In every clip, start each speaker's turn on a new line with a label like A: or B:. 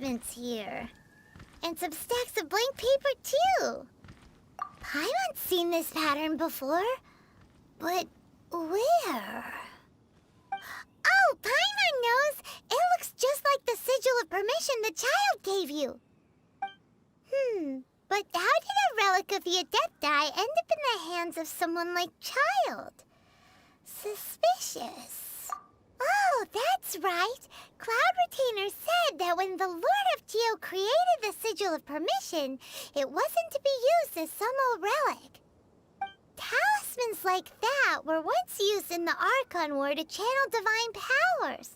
A: parchments here. And some stacks of blank paper, too. Paimon's seen this pattern before. But where? Oh, Paimon knows! It looks just like the sigil of permission the child gave you. But how did a relic of the Adepti end up in the hands of someone like Child? Suspicious. Oh, that's right. Cloud Retainer said that when the Lord of Geo created the Sigil of Permission, it wasn't to be used as some old relic. Talismans like that were once used in the Archon War to channel divine powers.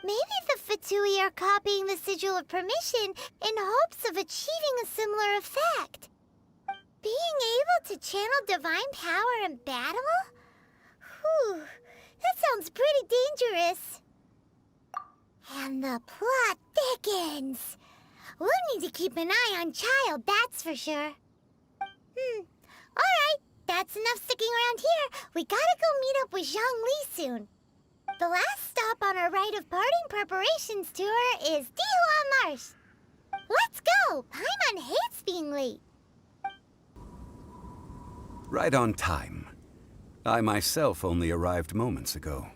A: Maybe the Fatui are copying the Sigil of Permission in hopes of achieving a similar effect. Being able to channel divine power in battle? Whew, that sounds pretty dangerous. And the plot thickens. We'll need to keep an eye on Child, that's for sure. Alright, that's enough sticking around here. We gotta go meet up with Zhongli soon. The last stop on our rite of parting preparations tour is Dihua Marsh. Let's go! Paimon hates being late.
B: Right on time. I myself only arrived moments ago.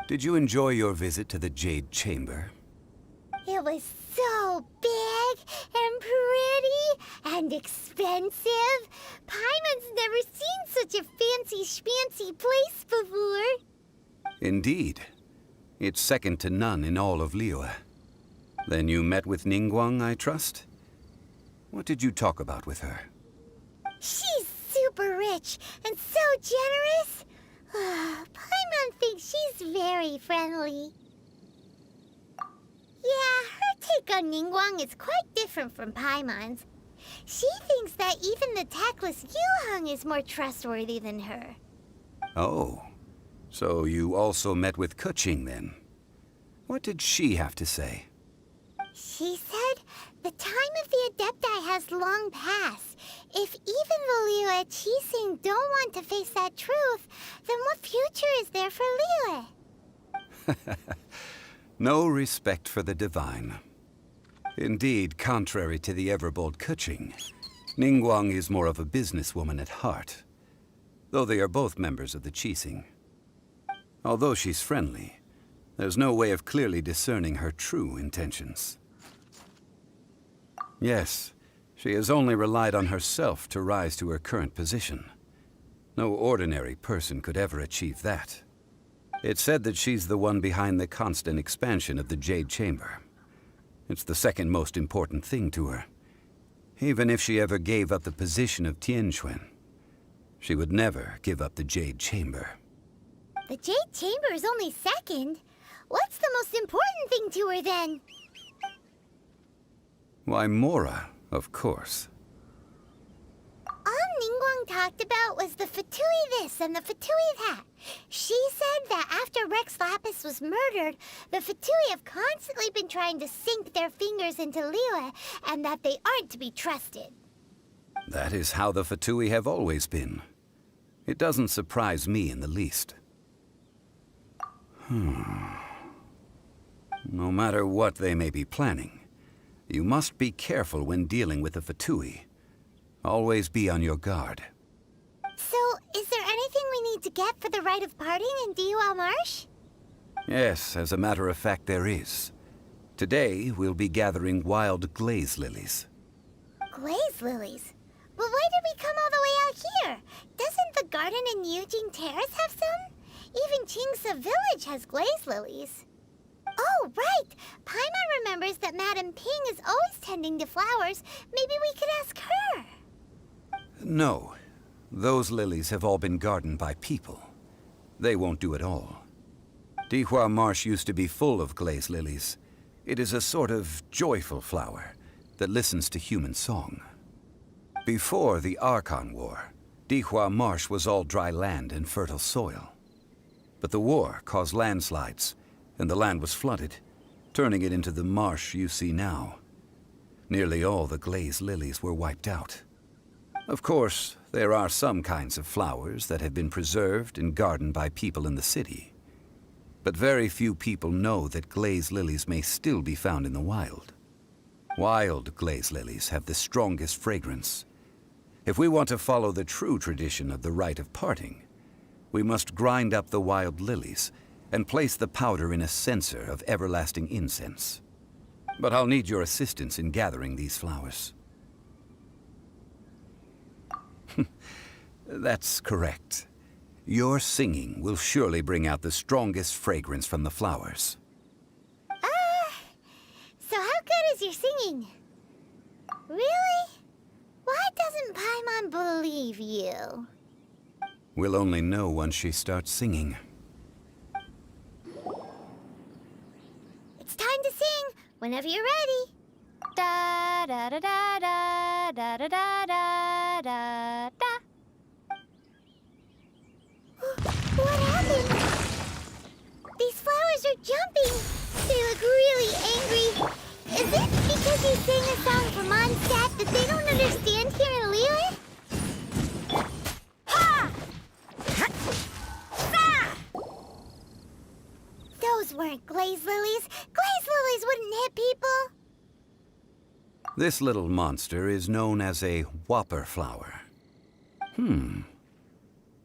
B: Did you enjoy your visit to the Jade Chamber?
A: It was so big and pretty and expensive. Paimon's never seen such a fancy schmancy place before.
B: Indeed. It's second to none in all of Liyue. Then you met with Ningguang, I trust? What did you talk about with her?
A: She's super rich and so generous. Paimon thinks she's very friendly. Yeah, her take on Ningguang is quite different from Paimon's. She thinks that even the tactless Yuheng is more trustworthy than her.
B: Oh. So you also met with Keqing then? What did she have to say?
A: She said the time of the Adepti has long passed. If even the Liyue Qixing don't want to face that truth, then what future is there for Liyue?
B: No respect for the divine. Indeed, contrary to the ever-bold Keqing, Ningguang is more of a businesswoman at heart, though they are both members of the Qixing. Although she's friendly, there's no way of clearly discerning her true intentions. Yes, she has only relied on herself to rise to her current position. No ordinary person could ever achieve that. It's said that she's the one behind the constant expansion of the Jade Chamber. It's the second most important thing to her. Even if she ever gave up the position of Tianquan, she would never give up the Jade Chamber.
A: The Jade Chamber is only second. What's the most important thing to her, then?
B: Why, Mora, of course.
A: All Ningguang talked about was the Fatui this and the Fatui that. She said that after Rex Lapis was murdered, the Fatui have constantly been trying to sink their fingers into Liyue, and that they aren't to be trusted.
B: That is how the Fatui have always been. It doesn't surprise me in the least. No matter what they may be planning, you must be careful when dealing with the Fatui. Always be on your guard.
A: So, is there anything we need to get for the rite of parting in Dihua Marsh?
B: Yes, as a matter of fact, there is. Today, we'll be gathering wild Glaze lilies.
A: Glaze lilies? But why did we come all the way out here? Doesn't the garden in Yujing Terrace have some? Even Qingse Village has glaze lilies. Oh, right! Paimon remembers that Madame Ping is always tending to flowers. Maybe we could ask her.
B: No. Those lilies have all been gardened by people. They won't do it all. Dihua Marsh used to be full of glaze lilies. It is a sort of joyful flower that listens to human song. Before the Archon War, Dihua Marsh was all dry land and fertile soil. But the war caused landslides, and the land was flooded, turning it into the marsh you see now. Nearly all the glaze lilies were wiped out. Of course, there are some kinds of flowers that have been preserved and gardened by people in the city. But very few people know that glaze lilies may still be found in the wild. Wild glaze lilies have the strongest fragrance. If we want to follow the true tradition of the rite of parting, we must grind up the wild lilies and place the powder in a censer of everlasting incense. But I'll need your assistance in gathering these flowers. That's correct. Your singing will surely bring out the strongest fragrance from the flowers.
A: So how good is your singing? Really? Why doesn't Paimon believe you?
B: We'll only know once she starts singing.
A: It's time to sing, whenever you're ready. Da da da da da da da da da da da. What happened? These flowers are jumping. They look really angry. Is it because you sang a song for Mondstadt that they don't understand here in Liyue? Ha! Ah! Those weren't glaze lilies. Glaze lilies wouldn't hit people.
B: This little monster is known as a whopper flower.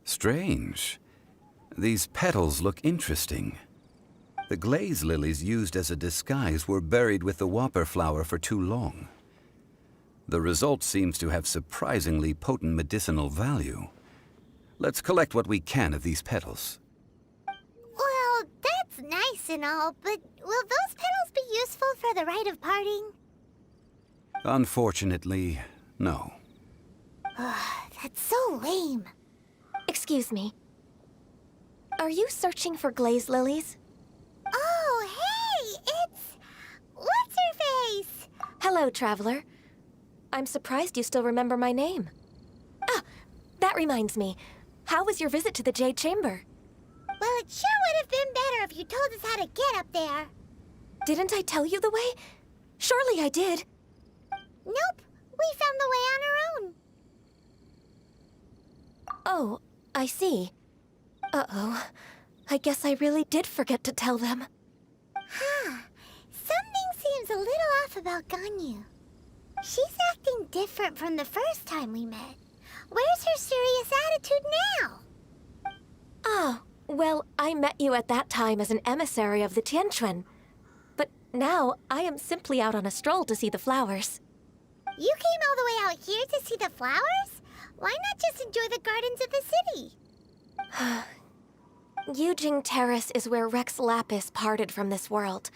B: Strange. These petals look interesting. The glaze lilies used as a disguise were buried with the whopper flower for too long. The result seems to have surprisingly potent medicinal value. Let's collect what we can of these petals.
A: Well, that's nice and all, but will those petals be useful for the rite of parting?
B: Unfortunately, no.
A: That's so lame.
C: Excuse me. Are you searching for glaze lilies?
A: Oh, hey! It's... What's-her-face?
C: Hello, traveler. I'm surprised you still remember my name. Ah, that reminds me. How was your visit to the Jade Chamber?
A: Well, it sure would have been better if you told us how to get up there.
C: Didn't I tell you the way? Surely I did.
A: Nope, we found the way on our own.
C: Oh, I see. Uh-oh. I guess I really did forget to tell them.
A: Huh. Something seems a little off about Ganyu. She's acting different from the first time we met. Where's her serious attitude now?
C: Oh, well, I met you at that time as an emissary of the Tianquan. But now, I am simply out on a stroll to see the flowers.
A: You came all the way out here to see the flowers? Why not just enjoy the gardens of the city?
C: Yujing Terrace is where Rex Lapis parted from this world.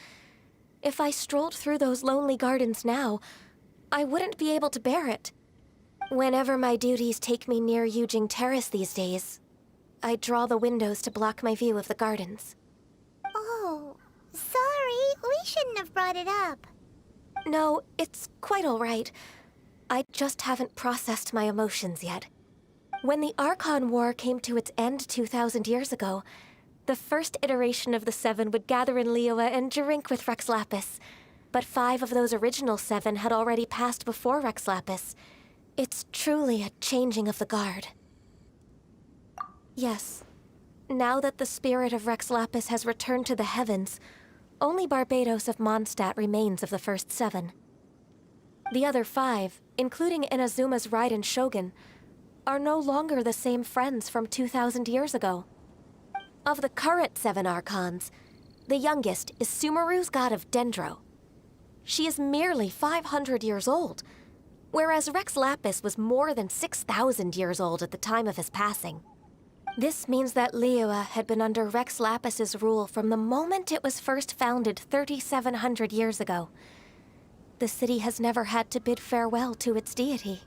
C: If I strolled through those lonely gardens now, I wouldn't be able to bear it. Whenever my duties take me near Yujing Terrace these days, I draw the windows to block my view of the gardens.
A: Oh, sorry. We shouldn't have brought it up.
C: No, it's quite all right. I just haven't processed my emotions yet. When the Archon War came to its end 2,000 years ago, the first iteration of the Seven would gather in Liyue and drink with Rex Lapis. But 5 of those original 7 had already passed before Rex Lapis. It's truly a changing of the guard. Yes. Now that the spirit of Rex Lapis has returned to the heavens, only Barbados of Mondstadt remains of the first 7. The other 5, including Inazuma's Raiden Shogun, are no longer the same friends from 2,000 years ago. Of the current 7 Archons, the youngest is Sumeru's god of Dendro. She is merely 500 years old, whereas Rex Lapis was more than 6,000 years old at the time of his passing. This means that Liyue had been under Rex Lapis's rule from the moment it was first founded 3,700 years ago. The city has never had to bid farewell to its deity.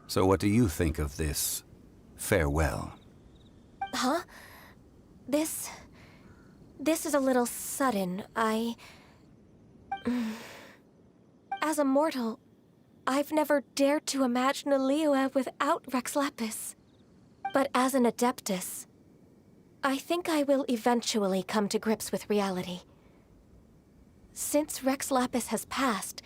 B: So what do you think of this farewell?
C: Huh? This is a little sudden. As a mortal, I've never dared to imagine a Liyue without Rex Lapis. But as an Adeptus, I think I will eventually come to grips with reality. Since Rex Lapis has passed,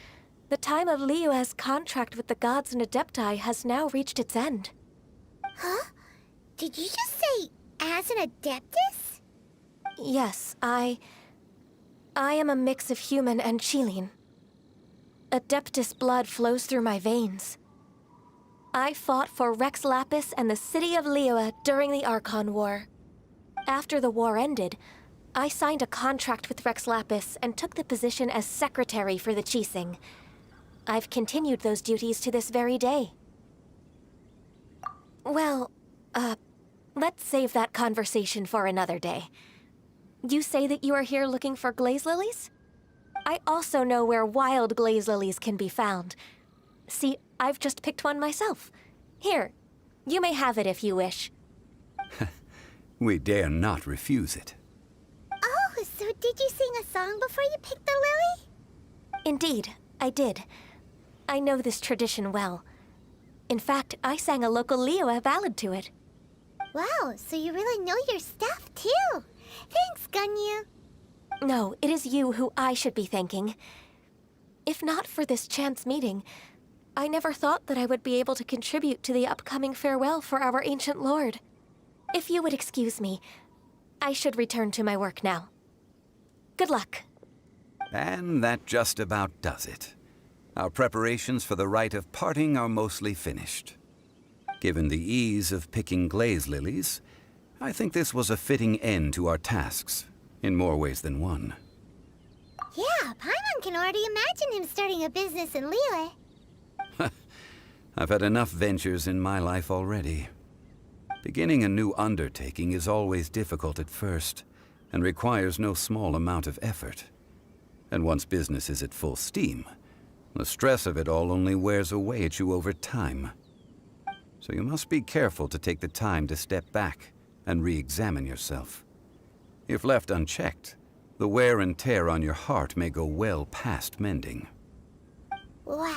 C: the time of Liyue's contract with the gods and Adepti has now reached its end.
A: Huh? Did you just say, as an Adeptus?
C: Yes, I am a mix of human and Chilean. Adeptus blood flows through my veins. I fought for Rex Lapis and the city of Liyue during the Archon War. After the war ended, I signed a contract with Rex Lapis and took the position as secretary for the Qixing. I've continued those duties to this very day. Well, let's save that conversation for another day. You say that you are here looking for glaze lilies? I also know where wild glaze lilies can be found. See, I've just picked one myself. Here, you may have it if you wish.
B: We dare not refuse it.
A: Oh, so did you sing a song before you picked the lily?
C: Indeed, I did. I know this tradition well. In fact, I sang a local Liyue ballad to it.
A: Wow, so you really know your stuff, too. Thanks, Ganyu.
C: No, it is you who I should be thanking. If not for this chance meeting, I never thought that I would be able to contribute to the upcoming farewell for our ancient lord. If you would excuse me, I should return to my work now. Good luck.
B: And that just about does it. Our preparations for the rite of parting are mostly finished. Given the ease of picking glaze lilies, I think this was a fitting end to our tasks, in more ways than one.
A: Yeah, Paimon can already imagine him starting a business in Liyue.
B: I've had enough ventures in my life already. Beginning a new undertaking is always difficult at first, and requires no small amount of effort. And once business is at full steam, the stress of it all only wears away at you over time. So you must be careful to take the time to step back and re-examine yourself. If left unchecked, the wear and tear on your heart may go well past mending.
A: Wow.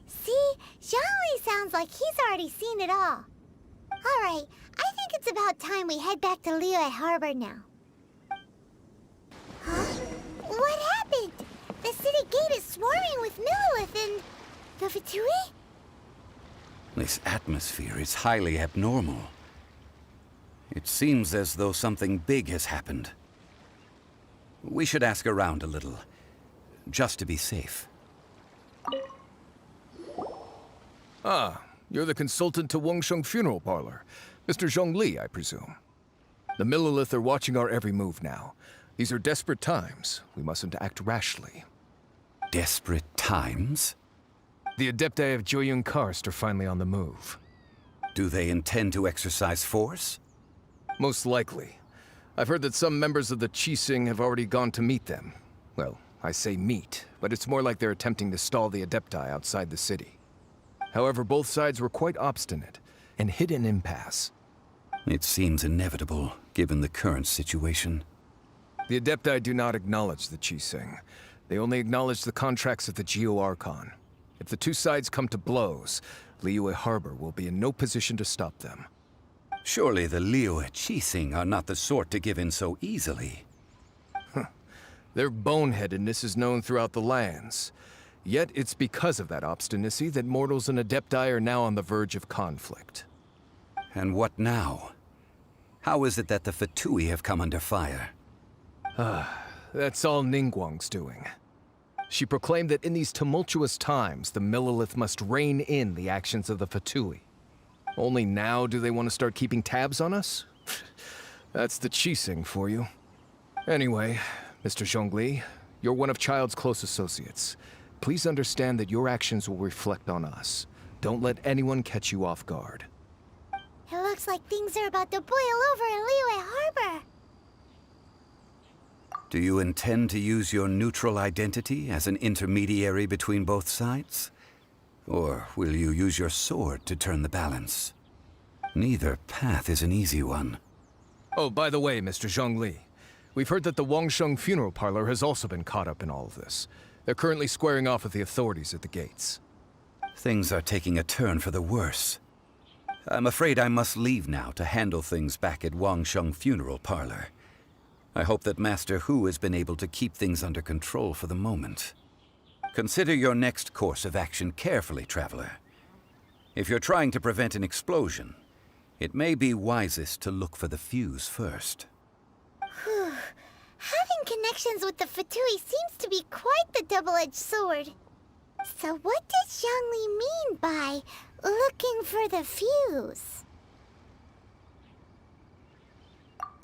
A: See? Zhongli sounds like he's already seen it all. Alright, I think it's about time we head back to Liyue Harbor now. Huh? What happened? The city gate is swarming with Millilith and... the Fatui?
B: This atmosphere is highly abnormal. It seems as though something big has happened. We should ask around a little, just to be safe.
D: Ah, you're the consultant to Wangsheng Funeral Parlor. Mr. Zhongli, I presume. The Millilith are watching our every move now. These are desperate times. We mustn't act rashly.
B: Desperate times?
D: The Adepti of Joyun Karst are finally on the move.
B: Do they intend to exercise force?
D: Most likely. I've heard that some members of the Qixing have already gone to meet them. Well, I say meet, but it's more like they're attempting to stall the Adepti outside the city. However, both sides were quite obstinate and hit an impasse.
B: It seems inevitable, given the current situation.
D: The Adepti do not acknowledge the Qixing. They only acknowledge the contracts of the Geo-Archon. If the two sides come to blows, Liyue Harbor will be in no position to stop them.
B: Surely the Liyue Qixing are not the sort to give in so easily.
D: Their boneheadedness is known throughout the lands. Yet it's because of that obstinacy that mortals and Adepti are now on the verge of conflict.
B: And what now? How is it that the Fatui have come under fire?
D: That's all Ningguang's doing. She proclaimed that in these tumultuous times, the Millilith must rein in the actions of the Fatui. Only now do they want to start keeping tabs on us? That's the Qixing for you. Anyway, Mr. Zhongli, you're one of Child's close associates. Please understand that your actions will reflect on us. Don't let anyone catch you off guard.
A: It looks like things are about to boil over in Liyue Harbor.
B: Do you intend to use your neutral identity as an intermediary between both sides? Or will you use your sword to turn the balance? Neither path is an easy one.
D: Oh, by the way, Mr. Zhongli, we've heard that the Wangsheng Funeral Parlor has also been caught up in all of this. They're currently squaring off with the authorities at the gates.
B: Things are taking a turn for the worse. I'm afraid I must leave now to handle things back at Wangsheng Funeral Parlor. I hope that Master Hu has been able to keep things under control for the moment. Consider your next course of action carefully, Traveler. If you're trying to prevent an explosion, it may be wisest to look for the fuse first.
A: Whew. Having connections with the Fatui seems to be quite the double-edged sword. So what does Zhongli mean by looking for the fuse?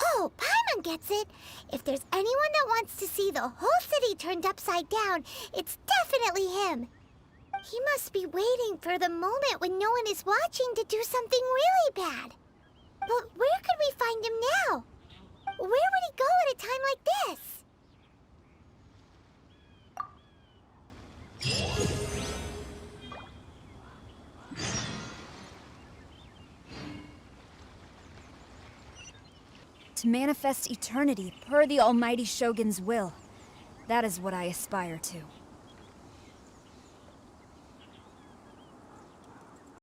A: Oh, Paimon gets it. If there's anyone that wants to see the whole city turned upside down, it's definitely him. He must be waiting for the moment when no one is watching to do something really bad. But where could we find him now? Where would he go at a time like this?
E: To manifest eternity per the almighty Shogun's will. That is what I aspire to.